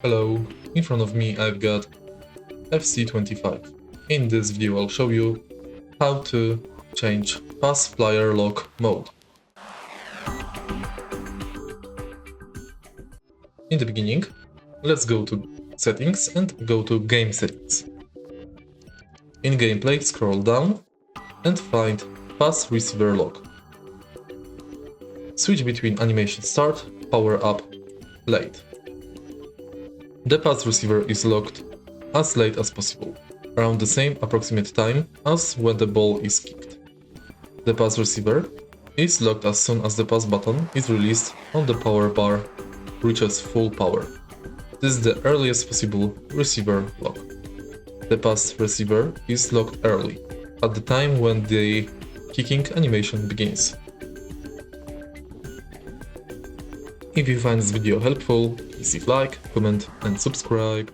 Hello, in front of me I've got FC25. In this video I'll show you how to change pass player lock mode. In the beginning, let's go to settings and go to game settings. In gameplay scroll down and find pass receiver lock. Switch between animation start, power up, late. The pass receiver is locked as late as possible, around the same approximate time as when the ball is kicked. The pass receiver is locked as soon as the pass button is released on the power bar reaches full power. This is the earliest possible receiver lock. The pass receiver is locked early, at the time when the kicking animation begins. If you find this video helpful, please leave like, comment and subscribe.